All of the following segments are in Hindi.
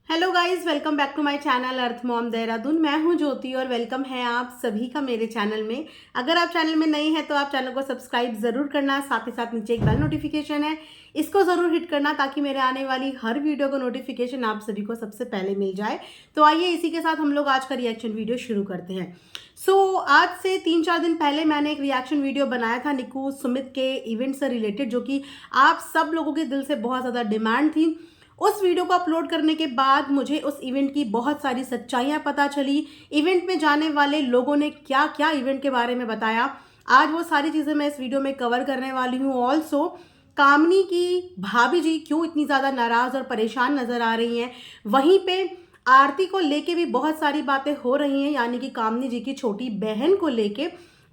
Hello guys, welcome back to my channel earth mom Dehradun. मैं हूं ज्योति और वेलकम है आप सभी का मेरे चैनल में। अगर आप चैनल में नए हैं तो आप चैनल को सब्सक्राइब ज़रूर करना, साथ ही साथ नीचे एक बेल नोटिफिकेशन है, इसको ज़रूर हिट करना ताकि मेरे आने वाली हर वीडियो को नोटिफिकेशन आप सभी को सबसे पहले मिल जाए। तो आइए इसी के साथ हम लोग आज का रिएक्शन वीडियो शुरू करते हैं। आज से 3-4 दिन पहले मैंने एक रिएक्शन वीडियो बनाया था निक्कू सुमित के इवेंट से रिलेटेड, जो कि आप सब लोगों के दिल से बहुत ज़्यादा डिमांड थी। उस वीडियो को अपलोड करने के बाद मुझे उस इवेंट की बहुत सारी सच्चाइयाँ पता चली। इवेंट में जाने वाले लोगों ने क्या क्या इवेंट के बारे में बताया, आज वो सारी चीज़ें मैं इस वीडियो में कवर करने वाली हूँ। ऑल्सो कामनी की भाभी जी क्यों इतनी ज़्यादा नाराज़ और परेशान नज़र आ रही हैं, वहीं पे आरती को लेके भी बहुत सारी बातें हो रही हैं, यानी कि कामनी जी की छोटी बहन को लेके,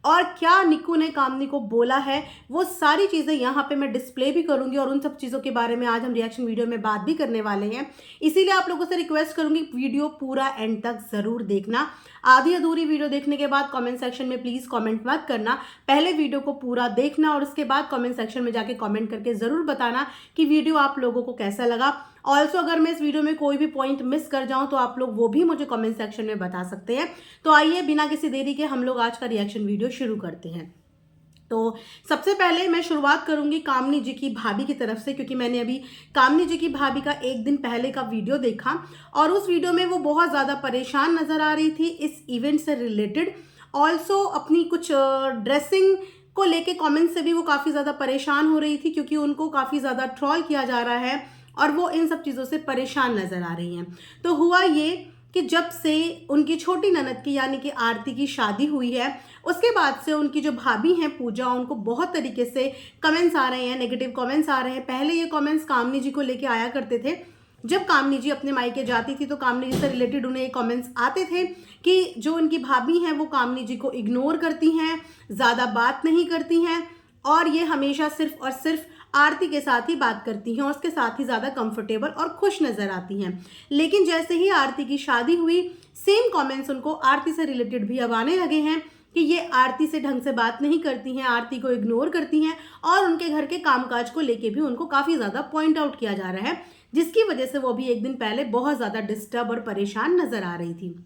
और क्या निक्कू ने कामनी को बोला है, वो सारी चीज़ें यहाँ पे मैं डिस्प्ले भी करूँगी और उन सब चीज़ों के बारे में आज हम रिएक्शन वीडियो में बात भी करने वाले हैं। इसीलिए आप लोगों से रिक्वेस्ट करूँगी वीडियो पूरा एंड तक ज़रूर देखना। आधी अधूरी वीडियो देखने के बाद कमेंट सेक्शन में प्लीज़ कमेंट मत करना, पहले वीडियो को पूरा देखना और उसके बाद कमेंट सेक्शन में जाके कमेंट करके ज़रूर बताना कि वीडियो आप लोगों को कैसा लगा। ऑल्सो अगर मैं इस वीडियो में कोई भी पॉइंट मिस कर जाऊं तो आप लोग वो भी मुझे कमेंट सेक्शन में बता सकते हैं। तो आइए बिना किसी देरी के हम लोग आज का रिएक्शन वीडियो शुरू करते हैं। तो सबसे पहले मैं शुरुआत करूंगी कामनी जी की भाभी की तरफ से, क्योंकि मैंने अभी कामनी जी की भाभी का एक दिन पहले का वीडियो देखा और उस वीडियो में वो बहुत ज़्यादा परेशान नज़र आ रही थी इस इवेंट से रिलेटेड। ऑल्सो अपनी कुछ ड्रेसिंग को लेके कमेंट से भी वो काफ़ी ज़्यादा परेशान हो रही थी, क्योंकि उनको काफ़ी ज़्यादा ट्रोल किया जा रहा है और वो इन सब चीज़ों से परेशान नज़र आ रही हैं। तो हुआ ये कि जब से उनकी छोटी ननद की यानी कि आरती की शादी हुई है, उसके बाद से उनकी जो भाभी हैं पूजा, उनको बहुत तरीके से कमेंट्स आ रहे हैं, नेगेटिव कमेंट्स आ रहे हैं। पहले ये कमेंट्स कामनी जी को लेके आया करते थे, जब कामनी जी अपने मायके जाती थी तो कामनी जी से रिलेटेड उन्हें ये कमेंट्स आते थे कि जो उनकी भाभी हैं वो कामनी जी को इग्नोर करती हैं, ज़्यादा बात नहीं करती हैं और ये हमेशा सिर्फ और सिर्फ आरती के साथ ही बात करती हैं और उसके साथ ही ज़्यादा कंफर्टेबल और खुश नज़र आती हैं। लेकिन जैसे ही आरती की शादी हुई, सेम कमेंट्स उनको आरती से रिलेटेड भी अब आने लगे हैं कि ये आरती से ढंग से बात नहीं करती हैं, आरती को इग्नोर करती हैं और उनके घर के कामकाज को लेके भी उनको काफ़ी ज़्यादा पॉइंट आउट किया जा रहा है, जिसकी वजह से वो भी एक दिन पहले बहुत ज़्यादा डिस्टर्ब और परेशान नज़र आ रही थी।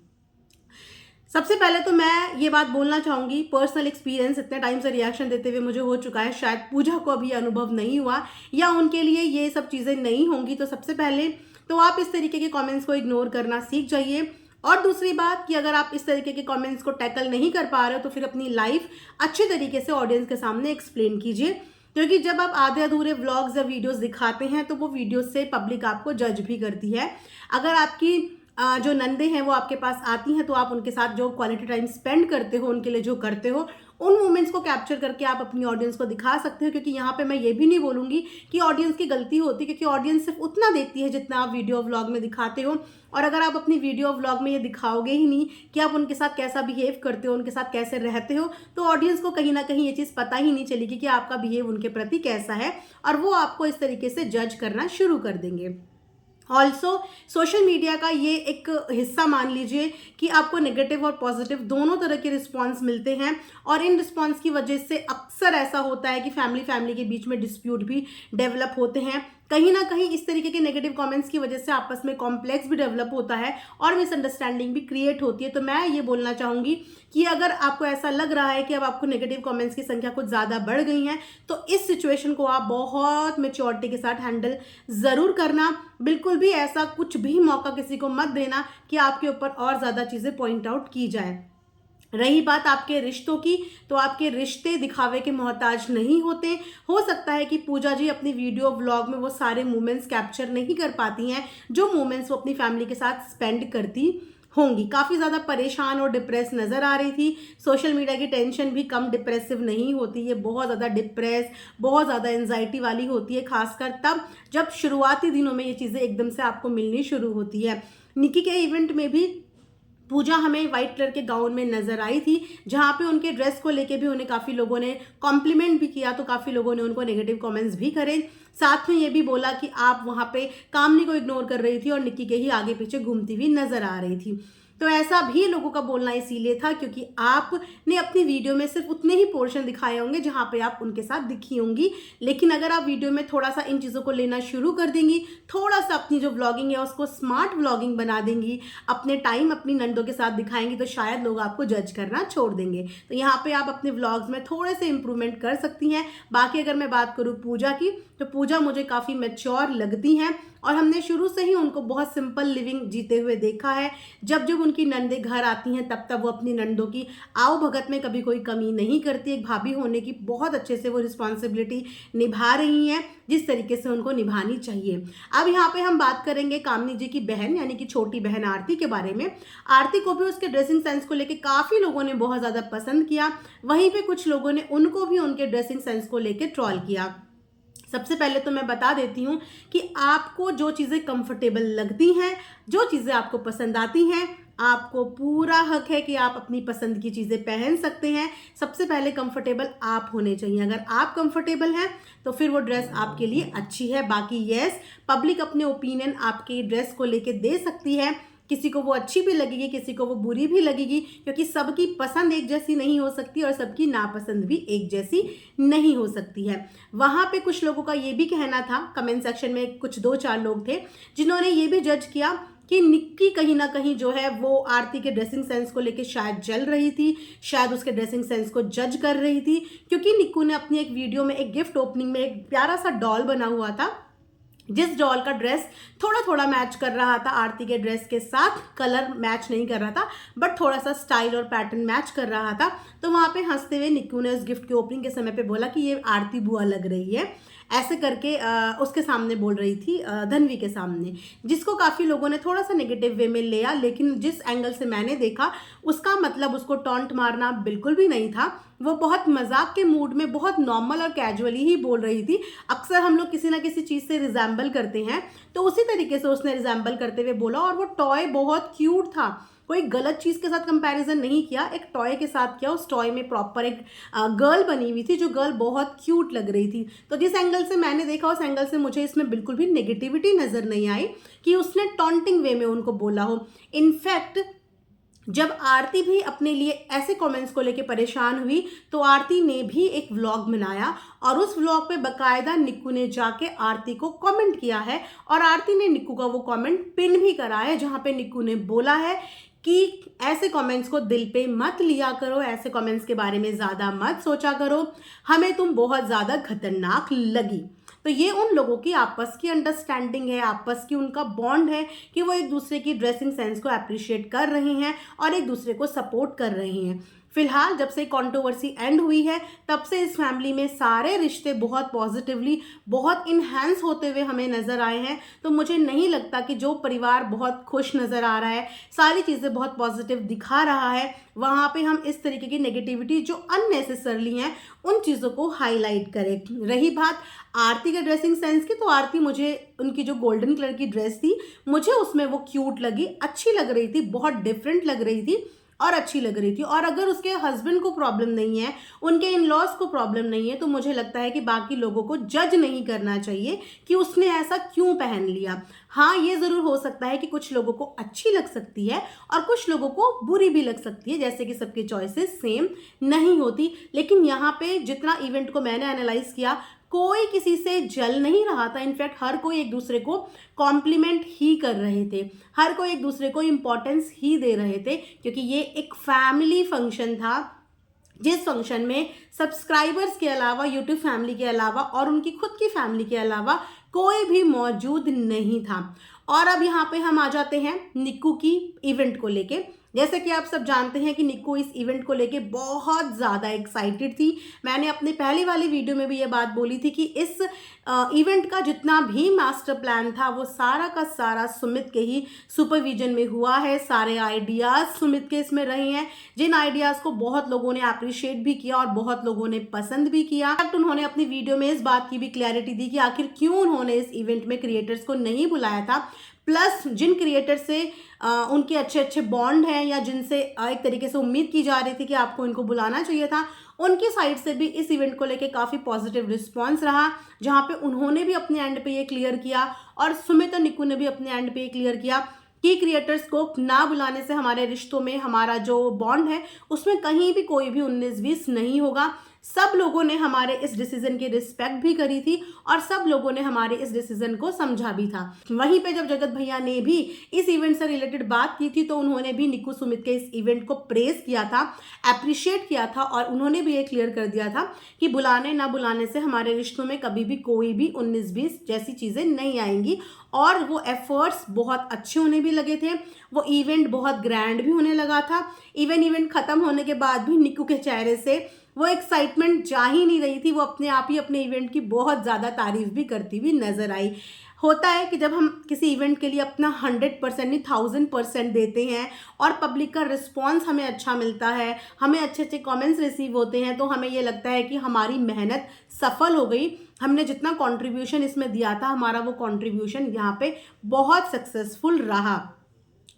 सबसे पहले तो मैं ये बात बोलना चाहूँगी, पर्सनल एक्सपीरियंस इतने टाइम से रिएक्शन देते हुए मुझे हो चुका है, शायद पूजा को अभी अनुभव नहीं हुआ या उनके लिए ये सब चीज़ें नहीं होंगी। तो सबसे पहले तो आप इस तरीके के कमेंट्स को इग्नोर करना सीख जाइए। और दूसरी बात कि अगर आप इस तरीके के कमेंट्स को टैकल नहीं कर पा रहे हो तो फिर अपनी लाइफ अच्छे तरीके से ऑडियंस के सामने एक्सप्लेन कीजिए, क्योंकि जब आप आधे अधूरे व्लॉग्स या वीडियोस दिखाते हैं तो वो वीडियो से पब्लिक आपको जज भी करती है। अगर आपकी जो नंदे हैं वो आपके पास आती हैं तो आप उनके साथ जो क्वालिटी टाइम स्पेंड करते हो, उनके लिए जो करते हो, उन मोमेंट्स को कैप्चर करके आप अपनी ऑडियंस को दिखा सकते हो। क्योंकि यहाँ पे मैं ये भी नहीं बोलूँगी कि ऑडियंस की गलती होती, क्योंकि ऑडियंस सिर्फ उतना देखती है जितना आप वीडियो व्लॉग में दिखाते हो। और अगर आप अपनी वीडियो व्लॉग में ये दिखाओगे ही नहीं कि आप उनके साथ कैसा बिहेव करते हो, उनके साथ कैसे रहते हो, तो ऑडियंस को कहीं ना कहीं ये चीज़ पता ही नहीं चलेगी कि आपका बिहेव उनके प्रति कैसा है और वो आपको इस तरीके से जज करना शुरू कर देंगे। ऑल्सो सोशल मीडिया का ये एक हिस्सा मान लीजिए कि आपको नेगेटिव और पॉजिटिव दोनों तरह के रिस्पॉन्स मिलते हैं और इन रिस्पॉन्स की वजह से अक्सर ऐसा होता है कि फैमिली के बीच में डिस्प्यूट भी डेवलप होते हैं। कहीं ना कहीं इस तरीके के नेगेटिव कमेंट्स की वजह से आपस में कॉम्प्लेक्स भी डेवलप होता है और मिसअंडरस्टैंडिंग भी क्रिएट होती है। तो मैं ये बोलना चाहूँगी कि अगर आपको ऐसा लग रहा है कि अब आपको नेगेटिव कमेंट्स की संख्या कुछ ज़्यादा बढ़ गई है तो इस सिचुएशन को आप बहुत मैच्योरिटी के साथ हैंडल ज़रूर करना। बिल्कुल भी ऐसा कुछ भी मौका किसी को मत देना कि आपके ऊपर और ज़्यादा चीज़ें पॉइंट आउट की जाए। रही बात आपके रिश्तों की, तो आपके रिश्ते दिखावे के मोहताज नहीं होते। हो सकता है कि पूजा जी अपनी वीडियो व्लॉग में वो सारे मोमेंट्स कैप्चर नहीं कर पाती हैं जो मोमेंट्स वो अपनी फैमिली के साथ स्पेंड करती होंगी। काफ़ी ज़्यादा परेशान और डिप्रेस नज़र आ रही थी। सोशल मीडिया की टेंशन भी कम डिप्रेसिव नहीं होती, ये बहुत ज़्यादा डिप्रेस, बहुत ज़्यादा एंजाइटी वाली होती है, खासकर तब जब शुरुआती दिनों में ये चीज़ें एकदम से आपको मिलनी शुरू होती है। निकी के इवेंट में भी पूजा हमें वाइट कलर के गाउन में नजर आई थी, जहाँ पे उनके ड्रेस को लेके भी उन्हें काफ़ी लोगों ने कॉम्प्लीमेंट भी किया, तो काफ़ी लोगों ने उनको नेगेटिव कमेंट्स भी करे। साथ में ये भी बोला कि आप वहाँ पे कामनी को इग्नोर कर रही थी और निक्की के ही आगे पीछे घूमती हुई नजर आ रही थी। तो ऐसा भी लोगों का बोलना इसीलिए था क्योंकि आपने अपनी वीडियो में सिर्फ उतने ही पोर्शन दिखाए होंगे जहां पे आप उनके साथ दिखी होंगी। लेकिन अगर आप वीडियो में थोड़ा सा इन चीज़ों को लेना शुरू कर देंगी, थोड़ा सा अपनी जो व्लॉगिंग है उसको स्मार्ट व्लॉगिंग बना देंगी, अपने टाइम अपनी नंदों के साथ दिखाएंगी, तो शायद लोग आपको जज करना छोड़ देंगे। तो यहाँ पे आप अपने व्लॉग्स में थोड़े से इंप्रूवमेंट कर सकती हैं। बाकी अगर मैं बात करूँ पूजा की, तो पूजा मुझे काफ़ी मैच्योर लगती हैं और हमने शुरू से ही उनको बहुत सिंपल लिविंग जीते हुए देखा है। जब जब उनकी नंदें घर आती हैं तब तब वो अपनी नंदों की आओ भगत में कभी कोई कमी नहीं करती। एक भाभी होने की बहुत अच्छे से वो रिस्पॉन्सिबिलिटी निभा रही हैं जिस तरीके से उनको निभानी चाहिए। अब यहाँ पे हम बात करेंगे कामनी जी की बहन यानी कि छोटी बहन आरती के बारे में। आरती को भी उसके ड्रेसिंग सेंस को लेकर काफ़ी लोगों ने बहुत ज़्यादा पसंद किया, वहीं पे कुछ लोगों ने उनको भी उनके ड्रेसिंग सेंस को लेकर ट्रोल किया। सबसे पहले तो मैं बता देती हूँ कि आपको जो चीज़ें कंफर्टेबल लगती हैं, जो चीज़ें आपको पसंद आती हैं, आपको पूरा हक है कि आप अपनी पसंद की चीज़ें पहन सकते हैं। सबसे पहले कंफर्टेबल आप होने चाहिए। अगर आप कंफर्टेबल हैं तो फिर वो ड्रेस आपके लिए अच्छी है। बाकी यस, पब्लिक अपने ओपिनियन आपके ड्रेस को लेके दे सकती है, किसी को वो अच्छी भी लगेगी, किसी को वो बुरी भी लगेगी, क्योंकि सबकी पसंद एक जैसी नहीं हो सकती और सबकी नापसंद भी एक जैसी नहीं हो सकती है। वहाँ पे कुछ लोगों का ये भी कहना था, कमेंट सेक्शन में कुछ 2-4 लोग थे जिन्होंने ये भी जज किया कि निक्की कहीं ना कहीं जो है वो आरती के ड्रेसिंग सेंस को लेके शायद जल रही थी, शायद उसके ड्रेसिंग सेंस को जज कर रही थी, क्योंकि निक्कू ने अपनी एक वीडियो में एक गिफ्ट ओपनिंग में एक प्यारा सा डॉल बना हुआ था, जिस डॉल का ड्रेस थोड़ा थोड़ा मैच कर रहा था आरती के ड्रेस के साथ, कलर मैच नहीं कर रहा था बट थोड़ा सा स्टाइल और पैटर्न मैच कर रहा था। तो वहाँ पे हंसते हुए निक्कू ने उस गिफ्ट की ओपनिंग के समय पे बोला कि ये आरती बुआ लग रही है, ऐसे करके उसके सामने बोल रही थी, धनवी के सामने, जिसको काफ़ी लोगों ने थोड़ा सा नेगेटिव वे में लिया। लेकिन जिस एंगल से मैंने देखा उसका मतलब उसको टॉन्ट मारना बिल्कुल भी नहीं था। वो बहुत मजाक के मूड में बहुत नॉर्मल और कैजुअली ही बोल रही थी। अक्सर हम लोग किसी ना किसी चीज़ से रिजेंबल करते हैं, तो उसी तरीके से उसने रिजेंबल करते हुए बोला। और वो टॉय बहुत क्यूट था, कोई गलत चीज़ के साथ कंपैरिजन नहीं किया, एक टॉय के साथ किया। उस टॉय में प्रॉपर एक गर्ल बनी हुई थी, जो गर्ल बहुत क्यूट लग रही थी। तो जिस एंगल से मैंने देखा उस एंगल से मुझे इसमें बिल्कुल भी नेगेटिविटी नज़र नहीं आई कि उसने टॉन्टिंग वे में उनको बोला हो। इनफैक्ट जब आरती भी अपने लिए ऐसे कमेंट्स को लेके परेशान हुई तो आरती ने भी एक व्लॉग बनाया और उस व्लॉग पे बकायदा निक्कू ने जाके आरती को कमेंट किया है और आरती ने निक्कू का वो कमेंट पिन भी करा है, जहां पे निक्कू ने बोला है कि ऐसे कमेंट्स को दिल पे मत लिया करो, ऐसे कमेंट्स के बारे में ज़्यादा मत सोचा करो, हमें तुम बहुत ज़्यादा खतरनाक लगी। तो ये उन लोगों की आपस की अंडरस्टैंडिंग है, आपस की उनका बॉन्ड है कि वो एक दूसरे की ड्रेसिंग सेंस को अप्रिशिएट कर रहे हैं और एक दूसरे को सपोर्ट कर रहे हैं। फिलहाल जब से कंट्रोवर्सी एंड हुई है तब से इस फैमिली में सारे रिश्ते बहुत पॉजिटिवली, बहुत इन्हेंस होते हुए हमें नज़र आए हैं। तो मुझे नहीं लगता कि जो परिवार बहुत खुश नज़र आ रहा है, सारी चीज़ें बहुत पॉजिटिव दिखा रहा है, वहाँ पे हम इस तरीके की नेगेटिविटी जो अननेसेसरली हैं उन चीज़ों को हाईलाइट करें। रही बात आरती के ड्रेसिंग सेंस की, तो आरती, मुझे उनकी जो गोल्डन कलर की ड्रेस थी मुझे उसमें वो क्यूट लगी, अच्छी लग रही थी, बहुत डिफरेंट लग रही थी और अच्छी लग रही थी। और अगर उसके हस्बैंड को प्रॉब्लम नहीं है, उनके इन लॉज को प्रॉब्लम नहीं है, तो मुझे लगता है कि बाकी लोगों को जज नहीं करना चाहिए कि उसने ऐसा क्यों पहन लिया। हाँ, ये ज़रूर हो सकता है कि कुछ लोगों को अच्छी लग सकती है और कुछ लोगों को बुरी भी लग सकती है, जैसे कि सबकी चॉइसेस सेम नहीं होती। लेकिन यहाँ पे जितना इवेंट को मैंने एनालाइज किया, कोई किसी से जल नहीं रहा था। इनफैक्ट हर कोई एक दूसरे को कॉम्प्लीमेंट ही कर रहे थे, हर कोई एक दूसरे को इम्पोर्टेंस ही दे रहे थे, क्योंकि ये एक फैमिली फंक्शन था जिस फंक्शन में सब्सक्राइबर्स के अलावा, यूट्यूब फैमिली के अलावा और उनकी खुद की फैमिली के अलावा कोई भी मौजूद नहीं था। और अब यहाँ पे हम आ जाते हैं निक्कू की इवेंट को लेके। जैसे कि आप सब जानते हैं कि निक्कू इस इवेंट को लेके बहुत ज़्यादा एक्साइटेड थी। मैंने अपने पहली वाली वीडियो में भी ये बात बोली थी कि इस इवेंट का जितना भी मास्टर प्लान था वो सारा का सारा सुमित के ही सुपरविजन में हुआ है। सारे आइडियाज़ सुमित के इसमें रहे हैं, जिन आइडियाज़ को बहुत लोगों ने अप्रिशिएट भी किया और बहुत लोगों ने पसंद भी किया। उन्होंने अपनी वीडियो में इस बात की भी क्लैरिटी दी कि आखिर क्यों उन्होंने इस इवेंट में क्रिएटर्स को नहीं बुलाया था। प्लस जिन क्रिएटर से उनके अच्छे अच्छे बॉन्ड हैं या जिनसे एक तरीके से उम्मीद की जा रही थी कि आपको इनको बुलाना चाहिए था, उनकी साइड से भी इस इवेंट को लेके काफ़ी पॉजिटिव रिस्पांस रहा, जहां पे उन्होंने भी अपने एंड पे ये क्लियर किया और सुमित और निक्कू ने भी अपने एंड पे ये क्लियर किया कि क्रिएटर्स को ना बुलाने से हमारे रिश्तों में हमारा जो बॉन्ड है उसमें कहीं भी कोई भी 19-20 नहीं होगा। सब लोगों ने हमारे इस डिसीजन की रिस्पेक्ट भी करी थी और सब लोगों ने हमारे इस डिसीजन को समझा भी था। वहीं पे जब जगत भैया ने भी इस इवेंट से रिलेटेड बात की थी तो उन्होंने भी निक्कू सुमित के इस इवेंट को प्रेज किया था, अप्रिशिएट किया था और उन्होंने भी ये क्लियर कर दिया था कि बुलाने ना बुलाने से हमारे रिश्तों में कभी भी कोई भी 19-20 जैसी चीज़ें नहीं आएंगी। और वो एफर्ट्स बहुत अच्छे होने भी लगे थे, वो इवेंट बहुत ग्रैंड भी होने लगा था। इवेंट ख़त्म होने के बाद भी निक्कू के चेहरे से वो एक्साइटमेंट जा ही नहीं रही थी, वो अपने आप ही अपने इवेंट की बहुत ज़्यादा तारीफ भी करती हुई नजर आई। होता है कि जब हम किसी इवेंट के लिए अपना 100% नहीं 1000% देते हैं और पब्लिक का रिस्पॉन्स हमें अच्छा मिलता है, हमें अच्छे अच्छे कमेंट्स रिसीव होते हैं, तो हमें ये लगता है कि हमारी मेहनत सफल हो गई, हमने जितना कंट्रीब्यूशन इसमें दिया था हमारा वो कंट्रीब्यूशन यहाँ पे बहुत सक्सेसफुल रहा।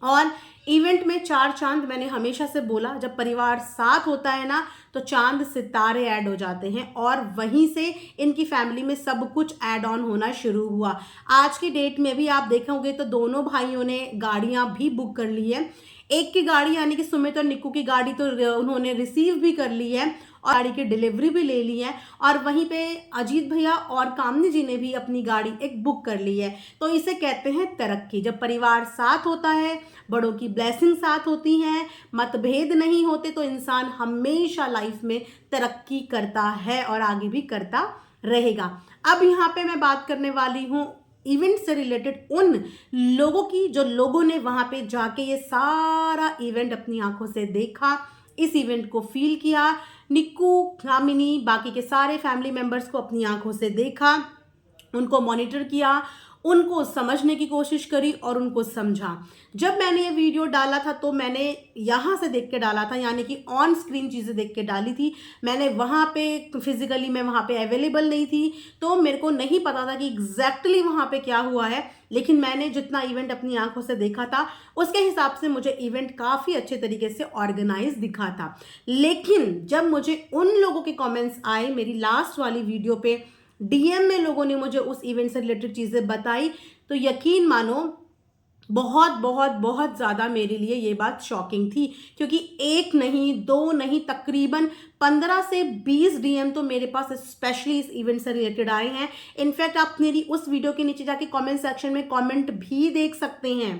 और इवेंट में 4 चांद मैंने हमेशा से बोला, जब परिवार साथ होता है ना तो चांद सितारे ऐड हो जाते हैं और वहीं से इनकी फैमिली में सब कुछ ऐड ऑन होना शुरू हुआ। आज की डेट में भी आप देखोगे तो दोनों भाइयों ने गाड़ियां भी बुक कर ली है। एक की गाड़ी यानी कि सुमित और निक्कू की गाड़ी तो उन्होंने रिसीव भी कर ली है और गाड़ी की डिलीवरी भी ले ली है। और वहीं पे अजीत भैया और कामनी जी ने भी अपनी गाड़ी एक बुक कर ली है। तो इसे कहते हैं तरक्की। जब परिवार साथ होता है, बड़ों की ब्लेसिंग साथ होती हैं, मतभेद नहीं होते, तो इंसान हमेशा लाइफ में तरक्की करता है और आगे भी करता रहेगा। अब यहाँ पे मैं बात करने वाली हूँ इवेंट से रिलेटेड उन लोगों की जो लोगों ने वहाँ पे जाके ये सारा इवेंट अपनी आंखों से देखा, इस इवेंट को फील किया। निक्कू, कामिनी, बाकी के सारे फैमिली मेंबर्स को अपनी आंखों से देखा, उनको मॉनिटर किया, उनको समझने की कोशिश करी और उनको समझा। जब मैंने ये वीडियो डाला था तो मैंने यहाँ से देख के डाला था, यानी कि ऑन स्क्रीन चीज़ें देख के डाली थी। मैंने वहाँ पे फिजिकली मैं वहाँ पे अवेलेबल नहीं थी, तो मेरे को नहीं पता था कि एग्जैक्टली वहाँ पे क्या हुआ है, लेकिन मैंने जितना इवेंट अपनी आंखों से देखा था उसके हिसाब से मुझे इवेंट काफ़ी अच्छे तरीके से ऑर्गेनाइज दिखा था। लेकिन जब मुझे उन लोगों के कॉमेंट्स आए, मेरी लास्ट वाली वीडियो पे डीएम में लोगों ने मुझे उस इवेंट से रिलेटेड चीज़ें बताई, तो यकीन मानो बहुत बहुत बहुत ज़्यादा मेरे लिए ये बात शॉकिंग थी। क्योंकि एक नहीं, दो नहीं, तकरीबन 15 से 20 डीएम तो मेरे पास स्पेशली इस इवेंट से रिलेटेड आए हैं। इनफैक्ट आप मेरी उस वीडियो के नीचे जाके कमेंट सेक्शन में कमेंट भी देख सकते हैं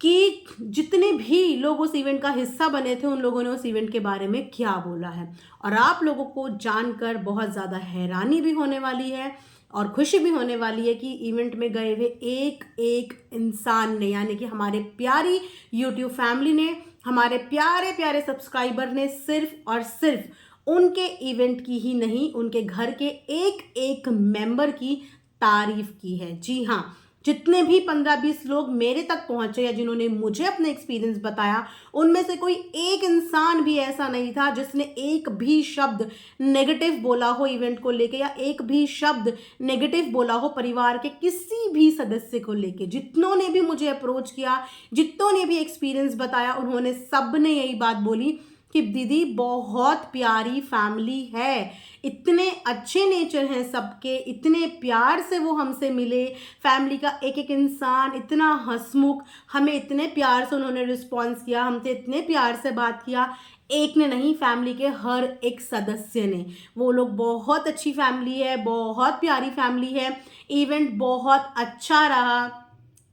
कि जितने भी लोग उस इवेंट का हिस्सा बने थे उन लोगों ने उस इवेंट के बारे में क्या बोला है। और आप लोगों को जानकर बहुत ज़्यादा हैरानी भी होने वाली है और खुशी भी होने वाली है कि इवेंट में गए हुए एक एक इंसान ने, यानी कि हमारे प्यारी यूट्यूब फैमिली ने, हमारे प्यारे प्यारे सब्सक्राइबर ने सिर्फ और सिर्फ उनके इवेंट की ही नहीं, उनके घर के एक एक मेंबर की तारीफ की है। जी हाँ, जितने भी 15-20 लोग मेरे तक पहुंचे या जिन्होंने मुझे अपने एक्सपीरियंस बताया, उनमें से कोई एक इंसान भी ऐसा नहीं था जिसने एक भी शब्द नेगेटिव बोला हो इवेंट को लेके, या एक भी शब्द नेगेटिव बोला हो परिवार के किसी भी सदस्य को लेके। जितनों ने भी मुझे अप्रोच किया, जितनों ने भी एक्सपीरियंस बताया, उन्होंने सब ने यही बात बोली कि दीदी बहुत प्यारी फैमिली है, इतने अच्छे नेचर हैं सबके, इतने प्यार से वो हमसे मिले, फैमिली का एक एक इंसान इतना हंसमुख, हमें इतने प्यार से उन्होंने रिस्पॉन्स किया, हमसे इतने प्यार से बात किया। एक ने नहीं, फैमिली के हर एक सदस्य ने। वो लोग बहुत अच्छी फैमिली है, बहुत प्यारी फैमिली है। इवेंट बहुत अच्छा रहा,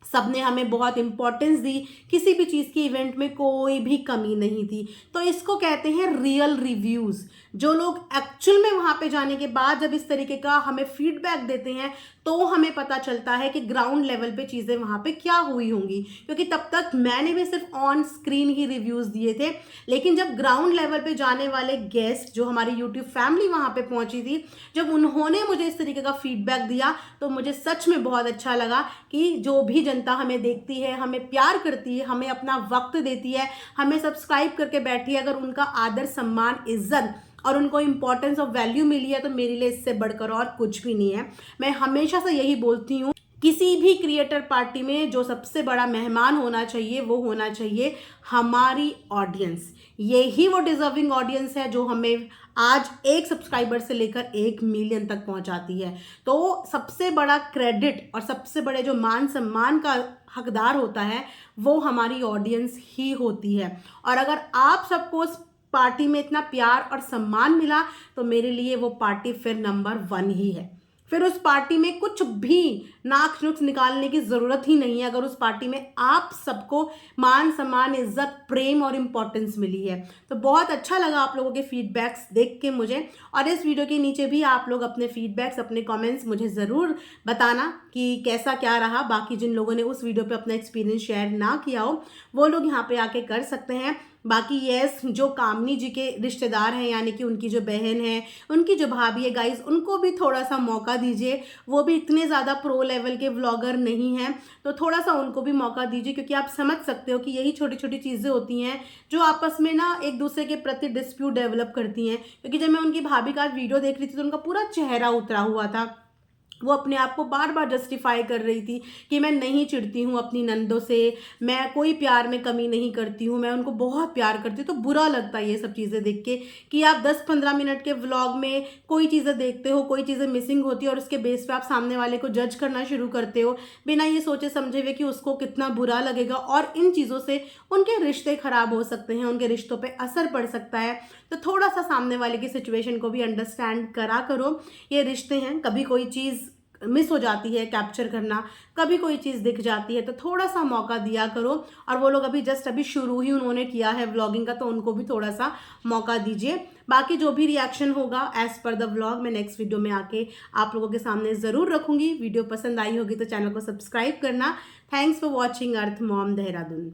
सबने हमें बहुत इम्पोर्टेंस दी, किसी भी चीज़ की इवेंट में कोई भी कमी नहीं थी। तो इसको कहते हैं रियल रिव्यूज़। जो लोग एक्चुअल में वहाँ पे जाने के बाद जब इस तरीके का हमें फीडबैक देते हैं तो हमें पता चलता है कि ग्राउंड लेवल पे चीज़ें वहाँ पे क्या हुई होंगी। क्योंकि तब तक मैंने भी सिर्फ ऑन स्क्रीन ही रिव्यूज़ दिए थे, लेकिन जब ग्राउंड लेवल पे जाने वाले गेस्ट जो हमारी यूट्यूब फैमिली वहाँ पे पहुँची थी, जब उन्होंने मुझे इस तरीके का फीडबैक दिया तो मुझे सच में बहुत अच्छा लगा कि जो भी जनता हमें देखती है, हमें प्यार करती है, हमें अपना वक्त देती है, हमें सब्सक्राइब करके बैठी है, अगर उनका आदर, सम्मान, इज्जत और उनको इम्पोर्टेंस ऑफ वैल्यू मिली है तो मेरे लिए इससे बढ़कर और कुछ भी नहीं है। मैं हमेशा से यही बोलती हूँ, किसी भी क्रिएटर पार्टी में जो सबसे बड़ा मेहमान होना चाहिए वो होना चाहिए हमारी ऑडियंस। यही वो डिजर्विंग ऑडियंस है जो हमें आज 1 सब्सक्राइबर से लेकर 1 मिलियन तक पहुंचाती है। तो सबसे बड़ा क्रेडिट और सबसे बड़े जो मान सम्मान का हकदार होता है वो हमारी ऑडियंस ही होती है। और अगर आप सबको उस पार्टी में इतना प्यार और सम्मान मिला तो मेरे लिए वो पार्टी फिर नंबर 1 ही है। फिर उस पार्टी में कुछ भी नाक नुक्स निकालने की ज़रूरत ही नहीं है, अगर उस पार्टी में आप सबको मान सम्मान इज्जत प्रेम और इम्पोर्टेंस मिली है। तो बहुत अच्छा लगा आप लोगों के फीडबैक्स देख के मुझे, और इस वीडियो के नीचे भी आप लोग अपने फीडबैक्स अपने कमेंट्स मुझे ज़रूर बताना कि कैसा क्या रहा। बाकी जिन लोगों ने उस वीडियो पे अपना एक्सपीरियंस शेयर ना किया हो वो लोग यहाँ पे आके कर सकते हैं। बाकी यस, जो कामनी जी के रिश्तेदार हैं यानी कि उनकी जो बहन है, उनकी जो भाभी है गाइज, उनको भी थोड़ा सा मौका दीजिए। वो भी इतने ज़्यादा प्रो लेवल के व्लॉगर नहीं हैं, तो थोड़ा सा उनको भी मौका दीजिए, क्योंकि आप समझ सकते हो कि यही छोटी छोटी चीज़ें होती हैं जो आपस में ना एक दूसरे के प्रति डिस्प्यूट डेवलप करती हैं। क्योंकि जब मैं उनकी भाभी का वीडियो देख रही थी तो उनका पूरा चेहरा उतरा हुआ था। वो अपने आप को बार बार जस्टिफाई कर रही थी कि मैं नहीं चिढ़ती हूँ अपनी नंदों से, मैं कोई प्यार में कमी नहीं करती हूँ, मैं उनको बहुत प्यार करती हूँ। तो बुरा लगता है ये सब चीज़ें देख के कि आप 10-15 मिनट के व्लॉग में कोई चीज़ें देखते हो, कोई चीज़ें मिसिंग होती है और उसके बेस पे आप सामने वाले को जज करना शुरू करते हो बिना ये सोचे समझे हुए कि उसको कितना बुरा लगेगा, और इन चीज़ों से उनके रिश्ते खराब हो सकते हैं, उनके रिश्तों पर असर पड़ सकता है। तो थोड़ा सा सामने वाले की सिचुएशन को भी अंडरस्टैंड करा करो। ये रिश्ते हैं, कभी कोई चीज़ मिस हो जाती है कैप्चर करना, कभी कोई चीज़ दिख जाती है, तो थोड़ा सा मौका दिया करो। और वो लोग अभी शुरू ही उन्होंने किया है व्लॉगिंग का, तो उनको भी थोड़ा सा मौका दीजिए। बाकी जो भी रिएक्शन होगा एज पर द व्लॉग मैं नेक्स्ट वीडियो में आके आप लोगों के सामने ज़रूर रखूंगी। वीडियो पसंद आई होगी तो चैनल को सब्सक्राइब करना। Thanks for watching earth mom Dehradun.